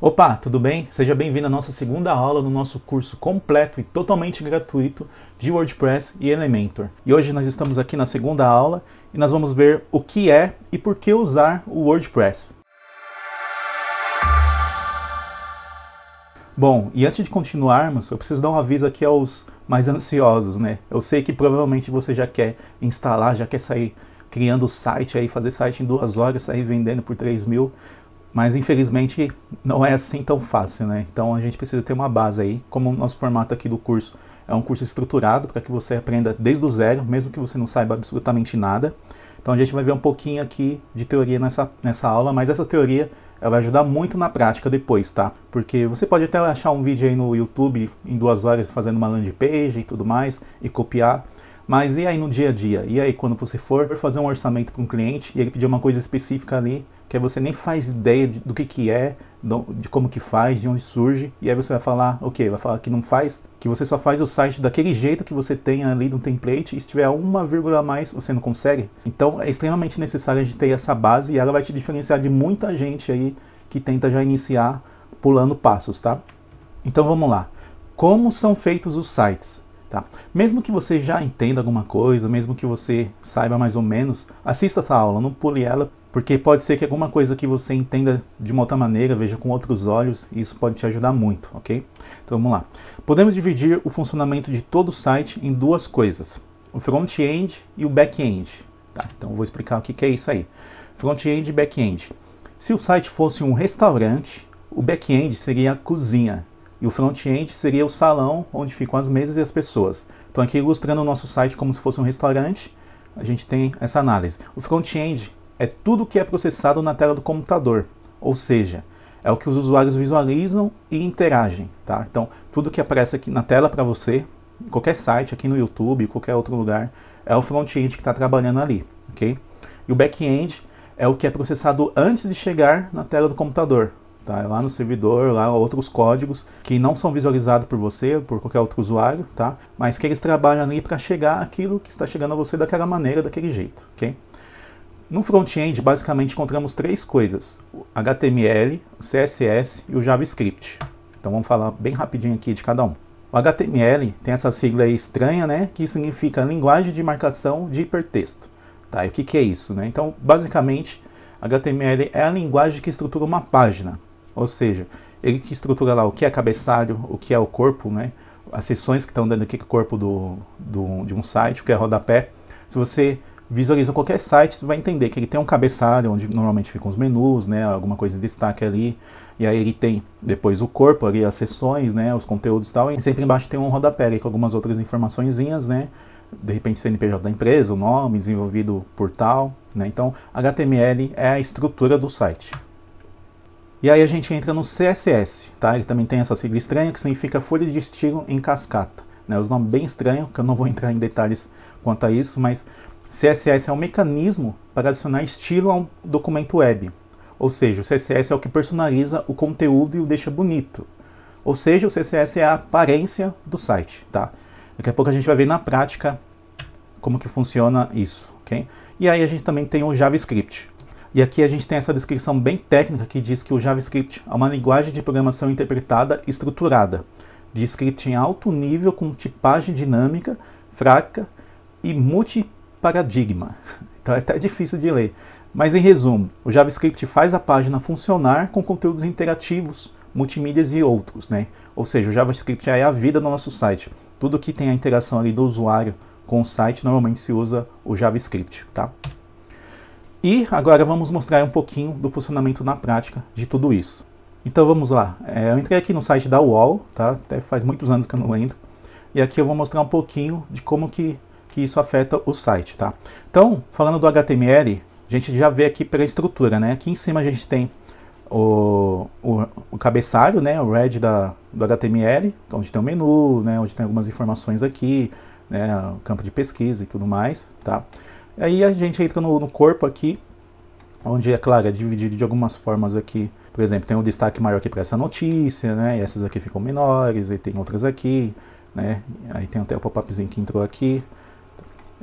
Opa, tudo bem? Seja bem-vindo à nossa segunda aula no nosso curso completo e totalmente gratuito de WordPress e Elementor. E hoje nós estamos aqui na segunda aula e nós vamos ver o que é e por que usar o WordPress. Bom, e antes de continuarmos, eu preciso dar um aviso aqui aos mais ansiosos, né? Eu sei que provavelmente você já quer instalar, já quer sair criando o site aí, fazer site em 2 horas, sair vendendo por 3.000. Mas infelizmente não é assim tão fácil, né? Então a gente precisa ter uma base aí, como o nosso formato aqui do curso é um curso estruturado para que você aprenda desde o zero, mesmo que você não saiba absolutamente nada. Então a gente vai ver um pouquinho aqui de teoria nessa aula, mas essa teoria ela vai ajudar muito na prática depois, tá? Porque você pode até achar um vídeo aí no YouTube em 2 horas fazendo uma landing page e tudo mais, e copiar. Mas e aí no dia a dia? E aí quando você for fazer um orçamento para um cliente e ele pedir uma coisa específica ali, que você nem faz ideia do que é, de como que faz, de onde surge, e aí você vai falar, ok, vai falar que não faz, que você só faz o site daquele jeito que você tem ali no template, e se tiver uma vírgula a mais, você não consegue. Então é extremamente necessário a gente ter essa base, e ela vai te diferenciar de muita gente aí que tenta já iniciar pulando passos, tá? Então vamos lá. Como são feitos os sites? Tá. Mesmo que você já entenda alguma coisa, mesmo que você saiba mais ou menos, assista essa aula, não pule ela, porque pode ser que alguma coisa que você entenda de uma outra maneira, veja com outros olhos, e isso pode te ajudar muito, ok? Então vamos lá. Podemos dividir o funcionamento de todo o site em 2 coisas, o front-end e o back-end. Tá? Então eu vou explicar o que é isso aí. Front-end e back-end. Se o site fosse um restaurante, o back-end seria a cozinha. E o front-end seria o salão onde ficam as mesas e as pessoas. Então aqui ilustrando o nosso site como se fosse um restaurante, a gente tem essa análise. O front-end é tudo que é processado na tela do computador, ou seja, é o que os usuários visualizam e interagem. Tá? Então tudo que aparece aqui na tela para você, em qualquer site, aqui no YouTube, qualquer outro lugar, é o front-end que está trabalhando ali. Okay? E o back-end é o que é processado antes de chegar na tela do computador. Tá, lá no servidor, lá outros códigos que não são visualizados por você, por qualquer outro usuário, tá? Mas que eles trabalham ali para chegar aquilo que está chegando a você daquela maneira, daquele jeito, ok? No front-end, basicamente, encontramos 3 coisas: o HTML, o CSS e o JavaScript. Então vamos falar bem rapidinho aqui de cada um. O HTML tem essa sigla aí estranha, né? Que significa Linguagem de Marcação de Hipertexto. Tá, e o que é isso, né? Então, basicamente, HTML é a linguagem que estrutura uma página. Ou seja, ele que estrutura lá o que é cabeçalho, o que é o corpo, né? As seções que estão dentro aqui do corpo de um site, o que é rodapé. Se você visualiza qualquer site, você vai entender que ele tem um cabeçalho, onde normalmente ficam os menus, né? Alguma coisa de destaque ali. E aí ele tem depois o corpo ali, as seções, né? Os conteúdos e tal. E sempre embaixo tem um rodapé ali, com algumas outras informaçõezinhas, né? De repente CNPJ da empresa, o nome, desenvolvido por tal, né? Então HTML é a estrutura do site. E aí a gente entra no CSS, tá? Ele também tem essa sigla estranha que significa folha de estilo em cascata, né? Os nomes bem estranhos, que eu não vou entrar em detalhes quanto a isso, mas CSS é um mecanismo para adicionar estilo a um documento web. Ou seja, o CSS é o que personaliza o conteúdo e o deixa bonito. Ou seja, o CSS é a aparência do site, tá? Daqui a pouco a gente vai ver na prática como que funciona isso, ok? E aí a gente também tem o JavaScript. E aqui a gente tem essa descrição bem técnica que diz que o JavaScript é uma linguagem de programação interpretada estruturada, de script em alto nível com tipagem dinâmica, fraca e multiparadigma. Então é até difícil de ler. Mas em resumo, o JavaScript faz a página funcionar com conteúdos interativos, multimídias e outros, né? Ou seja, o JavaScript é a vida do nosso site. Tudo que tem a interação ali do usuário com o site, normalmente se usa o JavaScript, tá? E agora vamos mostrar um pouquinho do funcionamento na prática de tudo isso. Então vamos lá. Eu entrei aqui no site da UOL, tá? Até faz muitos anos que eu não entro. E aqui eu vou mostrar um pouquinho de como que isso afeta o site, tá? Então, falando do HTML, a gente já vê aqui pela estrutura, né? Aqui em cima a gente tem o cabeçalho, né? O head do HTML, onde tem o menu, né? Onde tem algumas informações aqui, né? O campo de pesquisa e tudo mais, tá? Aí a gente entra no corpo aqui, onde, é claro, é dividido de algumas formas aqui. Por exemplo, tem um destaque maior aqui para essa notícia, né? E essas aqui ficam menores, aí tem outras aqui, né? Aí tem até o pop-upzinho que entrou aqui.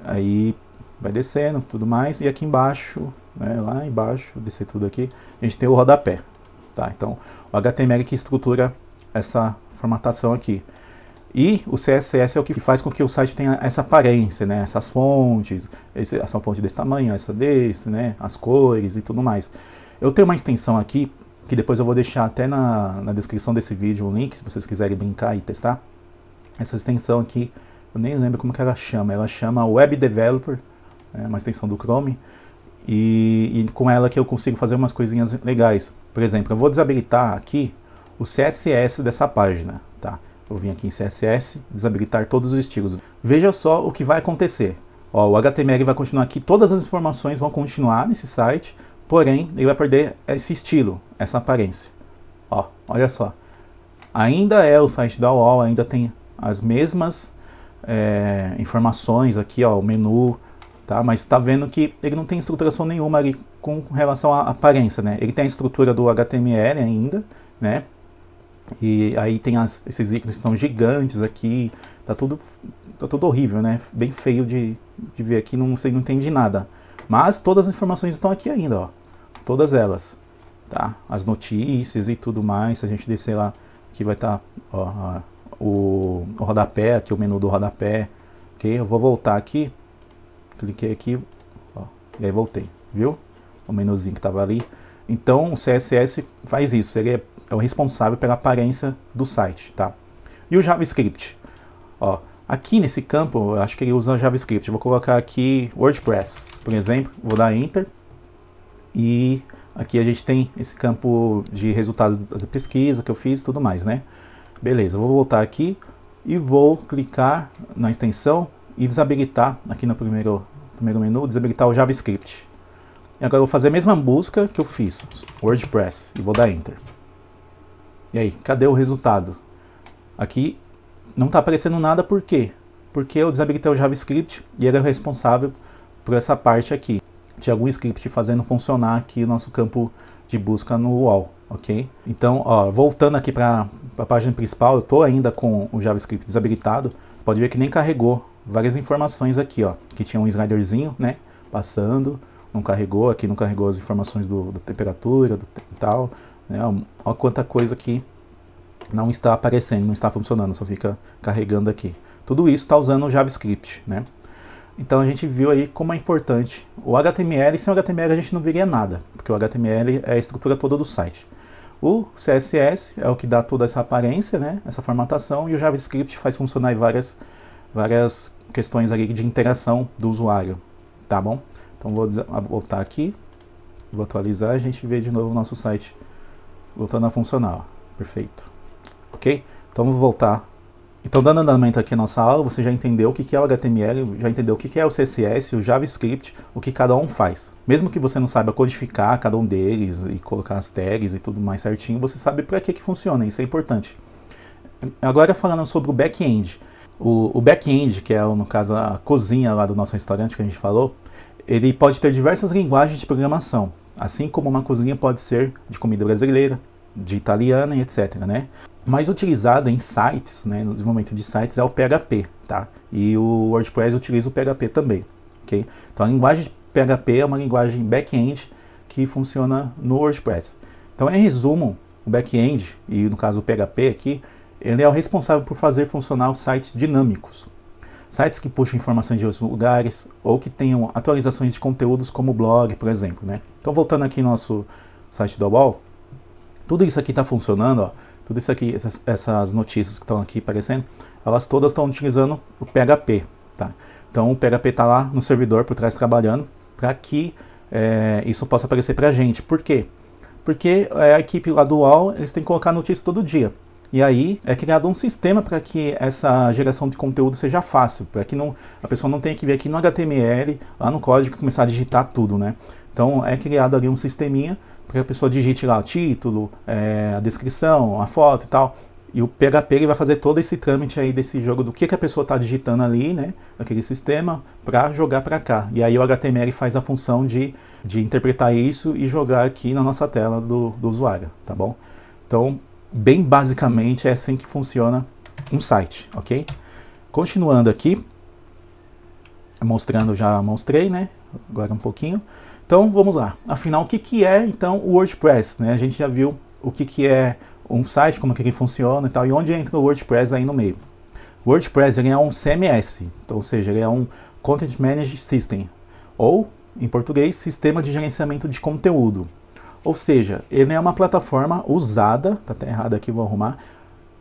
Aí vai descendo, tudo mais. E aqui embaixo, né? Lá embaixo, descer tudo aqui, a gente tem o rodapé, tá? Então, o HTML que estrutura essa formatação aqui. E o CSS é o que faz com que o site tenha essa aparência, né? Essas fontes, essa fonte desse tamanho, essa desse, né? As cores e tudo mais. Eu tenho uma extensão aqui, que depois eu vou deixar até na descrição desse vídeo um link, se vocês quiserem brincar e testar. Essa extensão aqui, eu nem lembro como que ela chama Web Developer, é uma extensão do Chrome. E com ela que eu consigo fazer umas coisinhas legais. Por exemplo, eu vou desabilitar aqui o CSS dessa página, tá? Eu vim aqui em CSS, desabilitar todos os estilos. Veja só o que vai acontecer. Ó, o HTML vai continuar aqui, todas as informações vão continuar nesse site, porém, ele vai perder esse estilo, essa aparência. Ó, olha só. Ainda é o site da UOL, ainda tem as mesmas informações aqui, ó, o menu, tá? Mas tá vendo que ele não tem estruturação nenhuma ali com relação à aparência, né? Ele tem a estrutura do HTML ainda, né? E aí tem esses ícones que estão gigantes aqui, tá tudo horrível, né? Bem feio de ver aqui, você não entende nada. Mas todas as informações estão aqui ainda, ó. Todas elas, tá? As notícias e tudo mais, se a gente descer lá, aqui vai estar o rodapé, aqui o menu do rodapé, ok? Eu vou voltar aqui, cliquei aqui, ó, e aí voltei, viu? O menuzinho que estava ali. Então o CSS faz isso, ele é o responsável pela aparência do site, tá? E o JavaScript, ó, aqui nesse campo, eu acho que ele usa JavaScript. Eu vou colocar aqui WordPress, por exemplo, vou dar Enter, e aqui a gente tem esse campo de resultados da pesquisa que eu fiz e tudo mais, né? Beleza, eu vou voltar aqui e vou clicar na extensão e desabilitar, aqui no primeiro menu, desabilitar o JavaScript. E agora eu vou fazer a mesma busca que eu fiz, WordPress, e vou dar Enter. E aí, cadê o resultado? Aqui não está aparecendo nada, por quê? Porque eu desabilitei o JavaScript e ele é o responsável por essa parte aqui. Tinha algum script fazendo funcionar aqui o nosso campo de busca no UOL, ok? Então, ó, voltando aqui para a página principal, eu estou ainda com o JavaScript desabilitado. Pode ver que nem carregou várias informações aqui, ó. Que tinha um sliderzinho, né? Passando, não carregou, aqui não carregou as informações da temperatura, do tal. Olha quanta coisa que não está aparecendo, não está funcionando, só fica carregando aqui. Tudo isso está usando o JavaScript, né? Então a gente viu aí como é importante o HTML. Sem o HTML a gente não veria nada, porque o HTML é a estrutura toda do site. O CSS é o que dá toda essa aparência, né? Essa formatação, e o JavaScript faz funcionar várias questões ali de interação do usuário, tá bom? Então vou voltar aqui, vou atualizar, a gente vê de novo o nosso site voltando a funcionar, ó. Perfeito, ok? Então vamos voltar. Então, dando andamento aqui na nossa aula, você já entendeu o que é o HTML, já entendeu o que é o CSS, o JavaScript, o que cada um faz. Mesmo que você não saiba codificar cada um deles e colocar as tags e tudo mais certinho, você sabe para que funciona, isso é importante. Agora falando sobre o back-end. O back-end, que é, no caso, a cozinha lá do nosso restaurante que a gente falou, ele pode ter diversas linguagens de programação, assim como uma cozinha pode ser de comida brasileira, de italiana e etc, né? Mais utilizado em sites, né, no desenvolvimento de sites, é o PHP, tá? E o WordPress utiliza o PHP também, ok? Então a linguagem de PHP é uma linguagem back-end que funciona no WordPress. Então, em resumo, o back-end, e no caso o PHP aqui, ele é o responsável por fazer funcionar os sites dinâmicos. Sites que puxam informações de outros lugares, ou que tenham atualizações de conteúdos como blog, por exemplo, né? Então, voltando aqui no nosso site da UOL, tudo isso aqui está funcionando, ó. Tudo isso aqui, essas notícias que estão aqui aparecendo, elas todas estão utilizando o PHP, tá? Então o PHP está lá no servidor por trás trabalhando para que isso possa aparecer para a gente. Por quê? Porque a equipe lá do UOL, eles têm que colocar notícia todo dia. E aí é criado um sistema para que essa geração de conteúdo seja fácil, para que a pessoa não tenha que vir aqui no HTML, lá no código, e começar a digitar tudo, né? Então é criado ali um sisteminha para que a pessoa digite lá o título, a descrição, a foto e tal. E o PHP ele vai fazer todo esse trâmite aí desse jogo do que a pessoa está digitando ali, né? Aquele sistema, para jogar para cá. E aí o HTML faz a função de interpretar isso e jogar aqui na nossa tela do usuário, tá bom? Então, bem basicamente é assim que funciona um site, ok? Continuando aqui, já mostrei, né? Agora um pouquinho. Então vamos lá. Afinal, o que é então o WordPress, né? A gente já viu o que é um site, como que ele funciona e tal, e onde entra o WordPress aí no meio. O WordPress ele é um CMS, então, ou seja, ele é um Content Management System, ou, em português, Sistema de Gerenciamento de Conteúdo. Ou seja, ele é uma plataforma usada, tá até errado aqui, vou arrumar,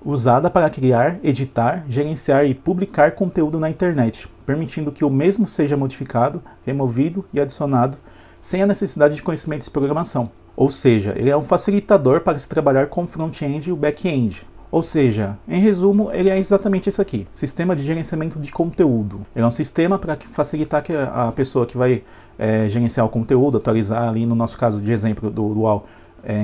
usada para criar, editar, gerenciar e publicar conteúdo na internet, permitindo que o mesmo seja modificado, removido e adicionado sem a necessidade de conhecimento de programação. Ou seja, ele é um facilitador para se trabalhar com o front-end e o back-end. Ou seja, em resumo, ele é exatamente isso aqui, sistema de gerenciamento de conteúdo. Ele é um sistema para facilitar que a pessoa que vai gerenciar o conteúdo, atualizar ali, no nosso caso de exemplo do UOL,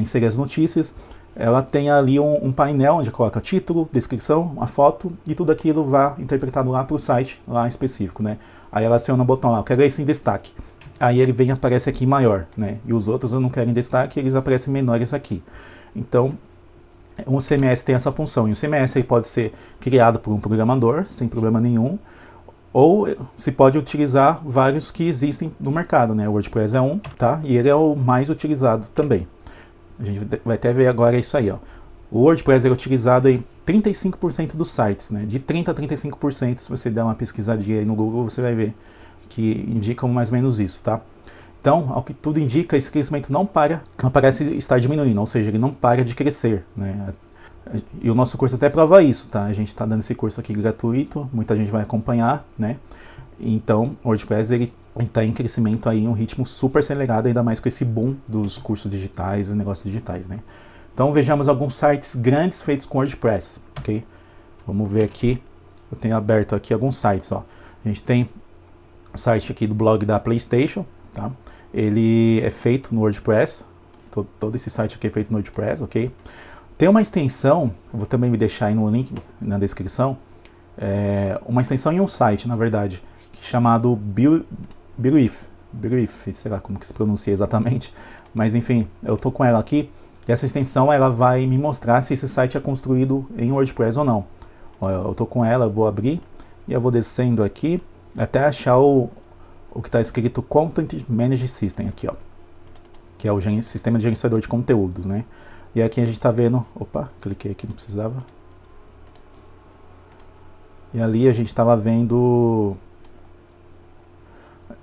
inserir as notícias, ela tem ali um painel onde coloca título, descrição, uma foto, e tudo aquilo vai interpretado lá para o site lá específico, né? Aí ela aciona o botão lá, eu quero esse em destaque. Aí ele vem e aparece aqui maior, né? E os outros eu não quero em destaque, eles aparecem menores aqui. Então, o CMS tem essa função, e o CMS ele pode ser criado por um programador, sem problema nenhum, ou se pode utilizar vários que existem no mercado, né? O WordPress é um, tá? E ele é o mais utilizado também. A gente vai até ver agora isso aí, ó. O WordPress é utilizado em 35% dos sites, né? De 30% a 35%, se você der uma pesquisadinha aí no Google, você vai ver que indicam mais ou menos isso, tá? Então, ao que tudo indica, esse crescimento não parece estar diminuindo, ou seja, ele não para de crescer, né? E o nosso curso até prova isso, tá? A gente está dando esse curso aqui gratuito, muita gente vai acompanhar, né? Então, o WordPress ele está em crescimento aí, em um ritmo super acelerado, ainda mais com esse boom dos cursos digitais e negócios digitais, né? Então, vejamos alguns sites grandes feitos com WordPress, ok? Vamos ver aqui, eu tenho aberto aqui alguns sites, ó. A gente tem o site aqui do blog da PlayStation, tá? Ele é feito no WordPress, todo esse site aqui é feito no WordPress, ok? Tem uma extensão, eu vou também me deixar aí no link na descrição, uma extensão em um site, na verdade, chamado Brief, sei lá como que se pronuncia exatamente, mas enfim, eu tô com ela aqui, e essa extensão ela vai me mostrar se esse site é construído em WordPress ou não. Ó, eu tô com ela, eu vou abrir, e eu vou descendo aqui, até achar o que está escrito Content Management System aqui, ó, que é o sistema de gerenciador de conteúdos, né? E aqui a gente está vendo, opa, cliquei aqui, não precisava. E ali a gente estava vendo,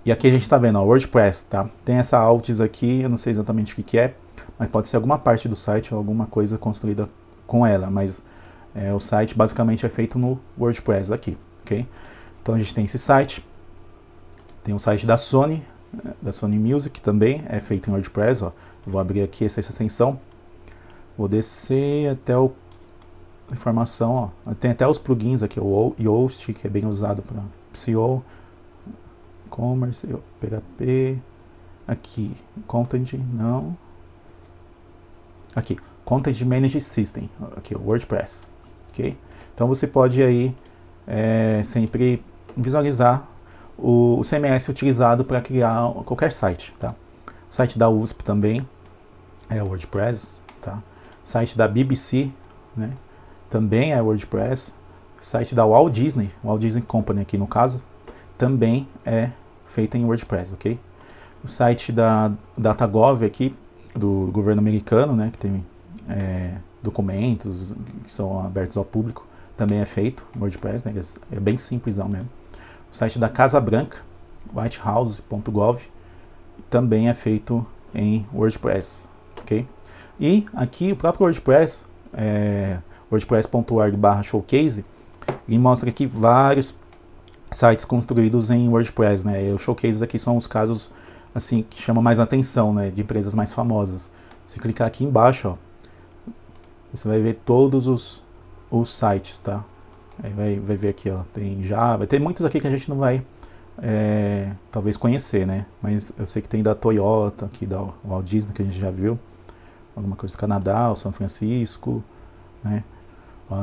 e aqui a gente está vendo, ó, WordPress, tá? Tem essa Altis aqui, eu não sei exatamente o que é, mas pode ser alguma parte do site ou alguma coisa construída com ela, mas o site basicamente é feito no WordPress aqui, ok? Então a gente tem esse site. Tem o site da Sony Music também, é feito em WordPress, ó. Vou abrir aqui essa extensão, vou descer até a informação, ó. Tem até os plugins aqui, o Yoast, que é bem usado para SEO, e-commerce, PHP, aqui, Content, não, aqui, Content Management System, aqui, o WordPress, ok? Então você pode aí sempre visualizar o CMS utilizado para criar qualquer site, tá? O site da USP também é WordPress, tá? O site da BBC, né? Também é WordPress. O site da Walt Disney Company aqui no caso, também é feito em WordPress, ok? O site da DataGov aqui, do governo americano, né? Que tem documentos que são abertos ao público, também é feito em WordPress, né? É bem simplesão mesmo. O site da Casa Branca, whitehouse.gov, também é feito em WordPress, ok? E aqui o próprio WordPress, wordpress.org/showcase, ele mostra aqui vários sites construídos em WordPress, né? E os showcases aqui são os casos assim que chamam mais atenção, né? De empresas mais famosas. Se clicar aqui embaixo, ó, você vai ver todos os sites, tá? Aí vai ver aqui, ó, tem Java, tem muitos aqui que a gente não vai talvez conhecer, né? Mas eu sei que tem da Toyota, aqui da Walt Disney, que a gente já viu, alguma coisa do Canadá, o São Francisco, né?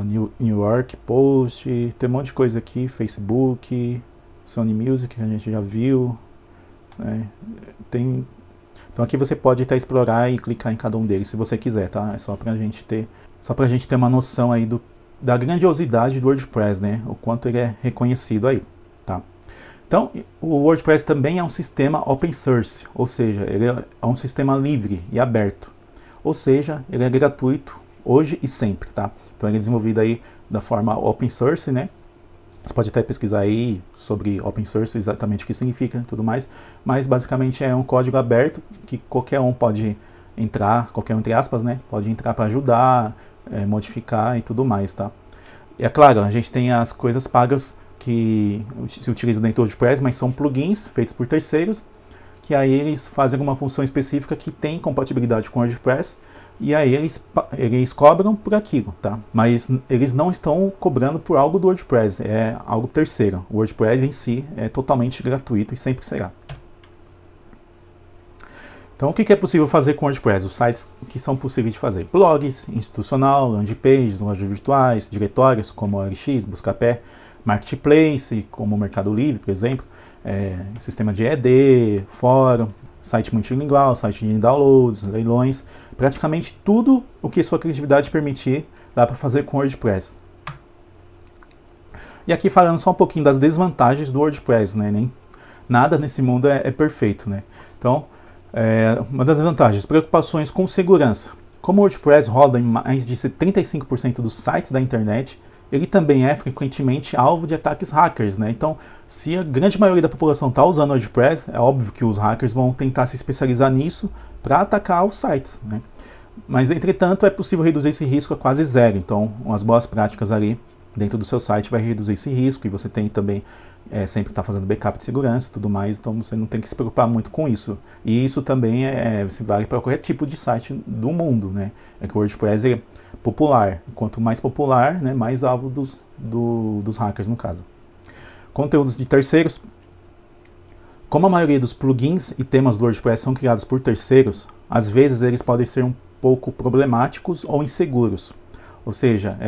New York Post, tem um monte de coisa aqui, Facebook, Sony Music, que a gente já viu, né? Então aqui você pode até explorar e clicar em cada um deles, se você quiser, tá? É só pra gente ter uma noção aí da grandiosidade do WordPress, né? O quanto ele é reconhecido aí, tá? Então, o WordPress também é um sistema open source, ou seja, ele é um sistema livre e aberto. ou seja, ele é gratuito hoje e sempre, tá? Então ele é desenvolvido aí da forma open source, né? Você pode até pesquisar aí sobre open source, exatamente o que significa e tudo mais, mas basicamente é um código aberto que qualquer um pode entrar, qualquer um entre aspas, né? Pode entrar para ajudar, modificar e tudo mais, tá? E é claro, a gente tem as coisas pagas que se utilizam dentro do WordPress, mas são plugins feitos por terceiros, que aí eles fazem alguma função específica que tem compatibilidade com o WordPress, e aí eles cobram por aquilo, tá? Mas eles não estão cobrando por algo do WordPress, é algo terceiro. O WordPress em si é totalmente gratuito e sempre será. Então o que é possível fazer com o WordPress? Os sites que são possíveis de fazer: blogs, institucional, landing pages, lojas virtuais, diretórios como OLX, Buscapé, marketplace como o Mercado Livre, por exemplo, sistema de ED, fórum, site multilingual, site de downloads, leilões, praticamente tudo o que sua criatividade permitir dá para fazer com o WordPress. E aqui falando só um pouquinho das desvantagens do WordPress, né? Nem nada nesse mundo é perfeito, né? Então, uma das vantagens, preocupações com segurança. Como o WordPress roda em mais de 35% dos sites da internet, ele também é frequentemente alvo de ataques hackers, né? Então, se a grande maioria da população está usando o WordPress, é óbvio que os hackers vão tentar se especializar nisso para atacar os sites, né? Mas, entretanto, é possível reduzir esse risco a quase zero. Então, umas boas práticas ali dentro do seu site vai reduzir esse risco, e você tem também sempre estar fazendo backup de segurança e tudo mais, então você não tem que se preocupar muito com isso. E isso também se vale para qualquer tipo de site do mundo, né? É que o WordPress é popular. Quanto mais popular, né, mais alvo dos hackers, no caso. Conteúdos de terceiros. Como a maioria dos plugins e temas do WordPress são criados por terceiros, às vezes eles podem ser um pouco problemáticos ou inseguros. Ou seja,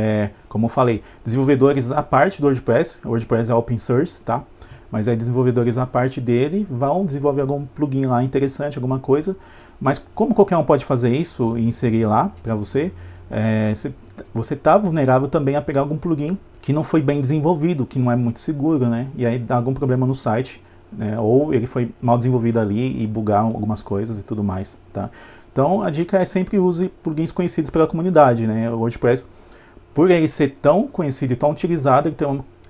como eu falei, desenvolvedores à parte do WordPress, o WordPress é open source, tá? Mas aí desenvolvedores à parte dele vão desenvolver algum plugin lá interessante, alguma coisa, mas como qualquer um pode fazer isso e inserir lá para você, você está vulnerável também a pegar algum plugin que não foi bem desenvolvido, que não é muito seguro, né? E aí dá algum problema no site, né? Ou ele foi mal desenvolvido ali e bugar algumas coisas e tudo mais, tá? Então a dica é sempre use plugins conhecidos pela comunidade, né? O WordPress, por ele ser tão conhecido e tão utilizado,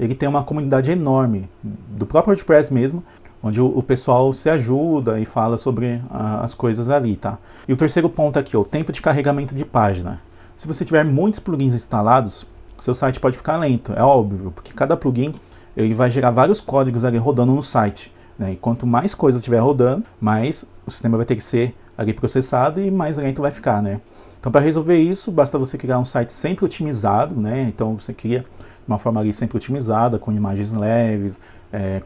ele tem uma comunidade enorme, do próprio WordPress mesmo, onde o pessoal se ajuda e fala sobre as coisas ali, tá? E o terceiro ponto aqui, o tempo de carregamento de página. Se você tiver muitos plugins instalados, seu site pode ficar lento, é óbvio, porque cada plugin ele vai gerar vários códigos ali rodando no site, né? E quanto mais coisas estiver rodando, mais o sistema vai ter que ser ali processado e mais lento vai ficar, né? Então, para resolver isso, basta você criar um site sempre otimizado, né? Então, você cria de uma forma ali sempre otimizada, com imagens leves,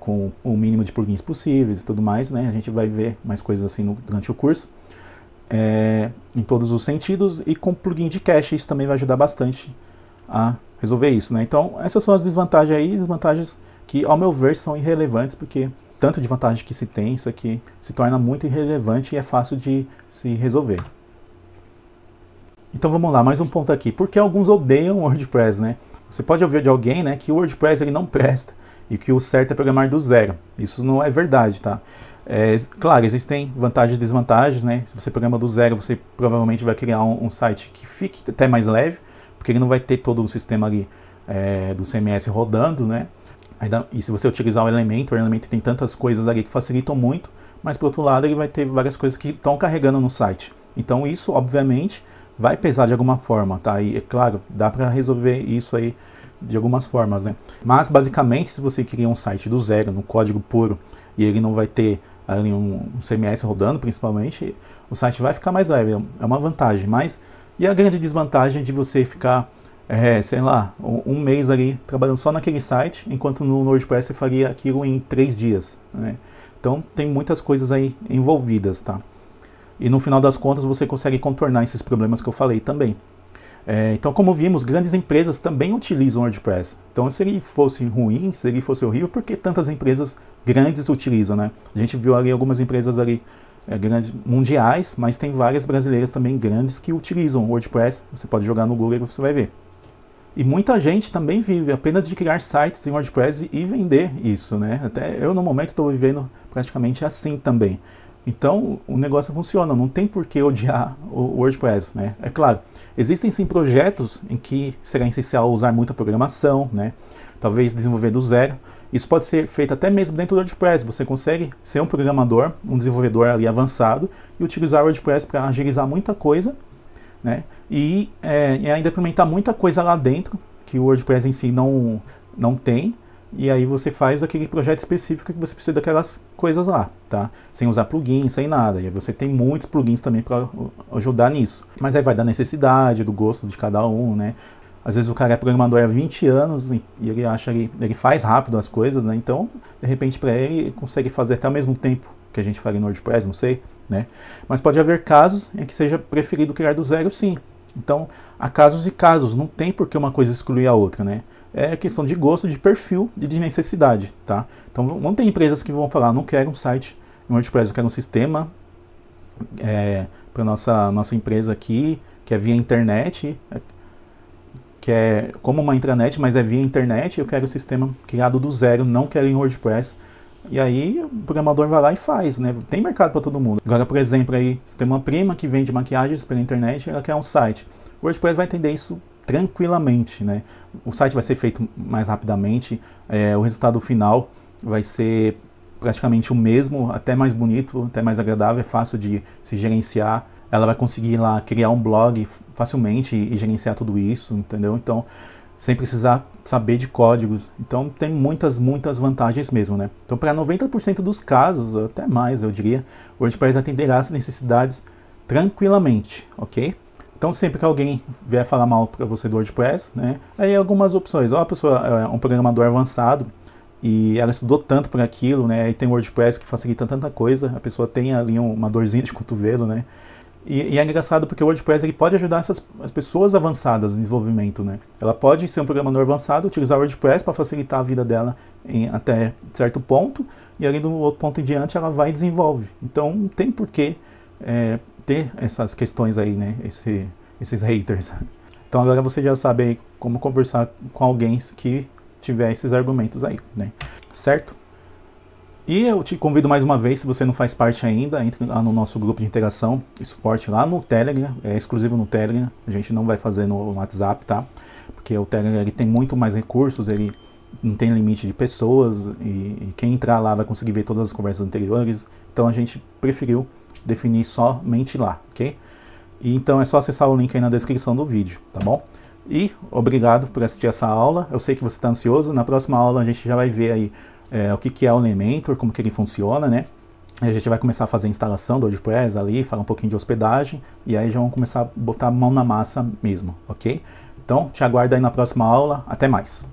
com o mínimo de plugins possíveis e tudo mais, né? A gente vai ver mais coisas assim durante o curso, em todos os sentidos, e com plugin de cache isso também vai ajudar bastante a resolver isso, né? Então, essas são as desvantagens aí, desvantagens que, ao meu ver, são irrelevantes, porque tanto de vantagem que se tem, isso aqui se torna muito irrelevante e é fácil de se resolver. Então vamos lá, mais um ponto aqui. Por que alguns odeiam o WordPress, né? Você pode ouvir de alguém, né, que o WordPress ele não presta e que o certo é programar do zero. Isso não é verdade, tá? Claro, existem vantagens e desvantagens, né? Se você programa do zero, você provavelmente vai criar um site que fique até mais leve, porque ele não vai ter todo o sistema ali do CMS rodando, né? E se você utilizar o Elemento tem tantas coisas ali que facilitam muito, mas por outro lado ele vai ter várias coisas que estão carregando no site. Então isso, obviamente, vai pesar de alguma forma, tá? E é claro, dá para resolver isso aí de algumas formas, né? Mas basicamente, se você cria um site do zero, no código puro, e ele não vai ter ali um CMS rodando, principalmente, o site vai ficar mais leve, é uma vantagem. Mas, e a grande desvantagem de você ficar, sei lá, um mês ali trabalhando só naquele site, enquanto no WordPress você faria aquilo em 3 dias, né? Então tem muitas coisas aí envolvidas, tá? E no final das contas você consegue contornar esses problemas que eu falei também. Então, como vimos, grandes empresas também utilizam o WordPress. Então, se ele fosse ruim, se ele fosse horrível, por que tantas empresas grandes utilizam, né? A gente viu ali algumas empresas ali grandes mundiais, mas tem várias brasileiras também grandes que utilizam o WordPress. Você pode jogar no Google e você vai ver. E muita gente também vive apenas de criar sites em WordPress e vender isso, né? Até eu, no momento, estou vivendo praticamente assim também. Então o negócio funciona, não tem por que odiar o WordPress, né? É claro, existem sim projetos em que será essencial usar muita programação, né? Talvez desenvolver do zero. Isso pode ser feito até mesmo dentro do WordPress. Você consegue ser um programador, um desenvolvedor ali avançado e utilizar o WordPress para agilizar muita coisa, né? E ainda implementar muita coisa lá dentro que o WordPress em si não tem. E aí você faz aquele projeto específico que você precisa daquelas coisas lá, tá? Sem usar plugins, sem nada. E aí você tem muitos plugins também para ajudar nisso. Mas aí vai da necessidade, do gosto de cada um, né? Às vezes o cara é programador há 20 anos e ele acha que ele faz rápido as coisas, né? Então, de repente, para ele consegue fazer até ao mesmo tempo que a gente faria no WordPress, não sei, né? Mas pode haver casos em que seja preferido criar do zero, sim. Então, há casos e casos, não tem por que uma coisa excluir a outra, né? É questão de gosto, de perfil e de necessidade, tá? Então, vão ter empresas que vão falar, não quero um site em WordPress, eu quero um sistema para nossa empresa aqui, que é via internet, que é como uma intranet, mas é via internet, eu quero o sistema criado do zero, não quero em WordPress. E aí o programador vai lá e faz, né? Tem mercado para todo mundo. Agora, por exemplo, aí você tem uma prima que vende maquiagens pela internet, ela quer um site. O WordPress vai entender isso tranquilamente, né? O site vai ser feito mais rapidamente, o resultado final vai ser praticamente o mesmo, até mais bonito, até mais agradável, é fácil de se gerenciar. Ela vai conseguir lá criar um blog facilmente e gerenciar tudo isso, entendeu? Então, sem precisar saber de códigos. Então, tem muitas vantagens mesmo, né? Então, para 90% dos casos, até mais, eu diria, o WordPress atenderá as necessidades tranquilamente, ok? Então, sempre que alguém vier falar mal para você do WordPress, né? Aí algumas opções. Ou a pessoa é um programador avançado e ela estudou tanto por aquilo, né? Aí tem o WordPress que facilita tanta coisa, a pessoa tem ali uma dorzinha de cotovelo, né? E é engraçado porque o WordPress ele pode ajudar as pessoas avançadas no desenvolvimento, né? Ela pode ser um programador avançado, utilizar o WordPress para facilitar a vida dela até certo ponto, e ali do outro ponto em diante ela vai e desenvolve. Então não tem por que ter essas questões aí, né? Esses haters. Então agora você já sabe aí como conversar com alguém que tiver esses argumentos aí, né? Certo? E eu te convido mais uma vez, se você não faz parte ainda, entre lá no nosso grupo de interação e suporte lá no Telegram, é exclusivo no Telegram, a gente não vai fazer no WhatsApp, tá? Porque o Telegram ele tem muito mais recursos, ele não tem limite de pessoas e quem entrar lá vai conseguir ver todas as conversas anteriores, então a gente preferiu definir somente lá, ok? E então é só acessar o link aí na descrição do vídeo, tá bom? E obrigado por assistir essa aula, eu sei que você está ansioso, na próxima aula a gente já vai ver aí o que é o Elementor, como que ele funciona, né? A gente vai começar a fazer a instalação do WordPress ali, falar um pouquinho de hospedagem, e aí já vamos começar a botar a mão na massa mesmo, ok? Então, te aguardo aí na próxima aula, até mais!